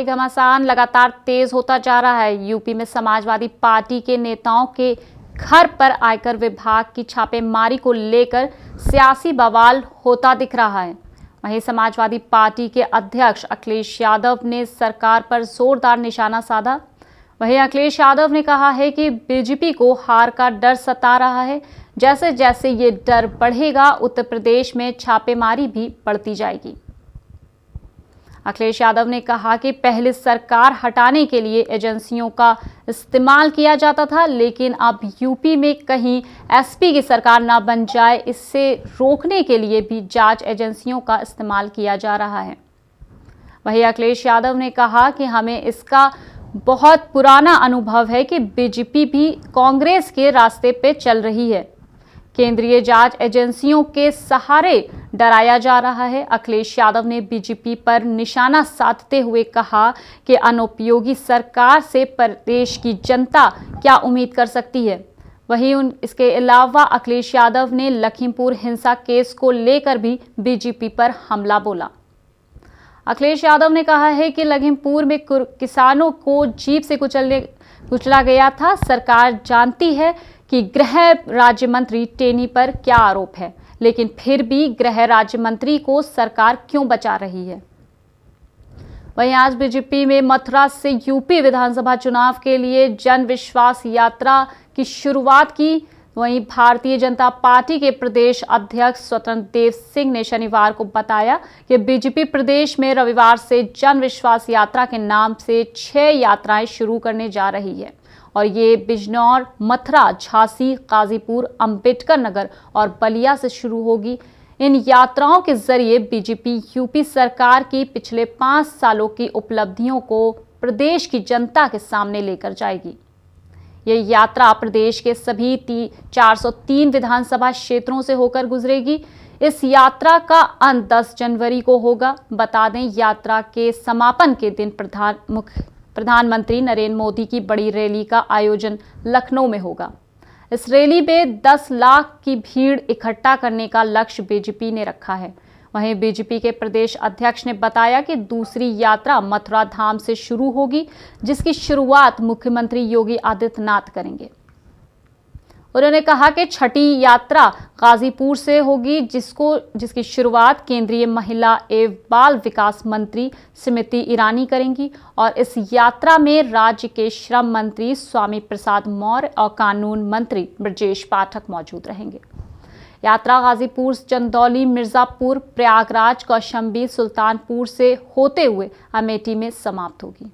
घमासान लगातार तेज होता जा रहा है। यूपी में समाजवादी पार्टी के नेताओं के घर पर आयकर विभाग की छापेमारी को लेकर सियासी बवाल होता दिख रहा है। वहीं समाजवादी पार्टी के अध्यक्ष अखिलेश यादव ने सरकार पर जोरदार निशाना साधा। वहीं अखिलेश यादव ने कहा है कि बीजेपी को हार का डर सता रहा है। जैसे जैसे ये डर बढ़ेगा, उत्तर प्रदेश में छापेमारी भी बढ़ती जाएगी। अखिलेश यादव ने कहा कि पहले सरकार हटाने के लिए एजेंसियों का इस्तेमाल किया जाता था, लेकिन अब यूपी में कहीं एसपी की सरकार ना बन जाए, इससे रोकने के लिए भी जांच एजेंसियों का इस्तेमाल किया जा रहा है। वहीं अखिलेश यादव ने कहा कि हमें इसका बहुत पुराना अनुभव है कि बीजेपी भी कांग्रेस के रास्ते पे चल रही है। केंद्रीय जांच एजेंसियों के सहारे डराया जा रहा है। अखिलेश यादव ने बीजेपी पर निशाना साधते हुए कहा कि अनुपयोगी सरकार से प्रदेश की जनता क्या उम्मीद कर सकती है। वहीं इसके अलावा अखिलेश यादव ने लखीमपुर हिंसा केस को लेकर भी बीजेपी पर हमला बोला। अखिलेश यादव ने कहा है कि लखीमपुर में किसानों को जीप से कुचला गया था। सरकार जानती है कि गृह राज्य मंत्री टेनी पर क्या आरोप है, लेकिन फिर भी गृह राज्य मंत्री को सरकार क्यों बचा रही है। वहीं आज बीजेपी में मथुरा से यूपी विधानसभा चुनाव के लिए जन विश्वास यात्रा की शुरुआत की। वहीं भारतीय जनता पार्टी के प्रदेश अध्यक्ष स्वतंत्र देव सिंह ने शनिवार को बताया कि बीजेपी प्रदेश में रविवार से जन विश्वास यात्रा के नाम से 6 यात्राएं शुरू करने जा रही है और ये बिजनौर, मथुरा, झांसी, गाजीपुर, अंबेडकर नगर और बलिया से शुरू होगी। इन यात्राओं के जरिए बीजेपी यूपी सरकार की पिछले 5 सालों की उपलब्धियों को प्रदेश की जनता के सामने लेकर जाएगी। ये यात्रा प्रदेश के सभी 403 विधानसभा क्षेत्रों से होकर गुजरेगी। इस यात्रा का अंत 10 जनवरी को होगा। बता दें, यात्रा के समापन के दिन प्रधानमंत्री नरेंद्र मोदी की बड़ी रैली का आयोजन लखनऊ में होगा। इस रैली में 10 लाख की भीड़ इकट्ठा करने का लक्ष्य बीजेपी ने रखा है। वहीं बीजेपी के प्रदेश अध्यक्ष ने बताया कि दूसरी यात्रा मथुरा धाम से शुरू होगी, जिसकी शुरुआत मुख्यमंत्री योगी आदित्यनाथ करेंगे। उन्होंने कहा कि छठी यात्रा गाजीपुर से होगी, जिसकी शुरुआत केंद्रीय महिला एवं बाल विकास मंत्री स्मृति ईरानी करेंगी और इस यात्रा में राज्य के श्रम मंत्री स्वामी प्रसाद मौर्य और कानून मंत्री ब्रजेश पाठक मौजूद रहेंगे। यात्रा गाजीपुर, चंदौली, मिर्जापुर, प्रयागराज, कौशाम्बी, सुल्तानपुर से होते हुए अमेठी में समाप्त होगी।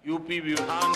यूपी विधान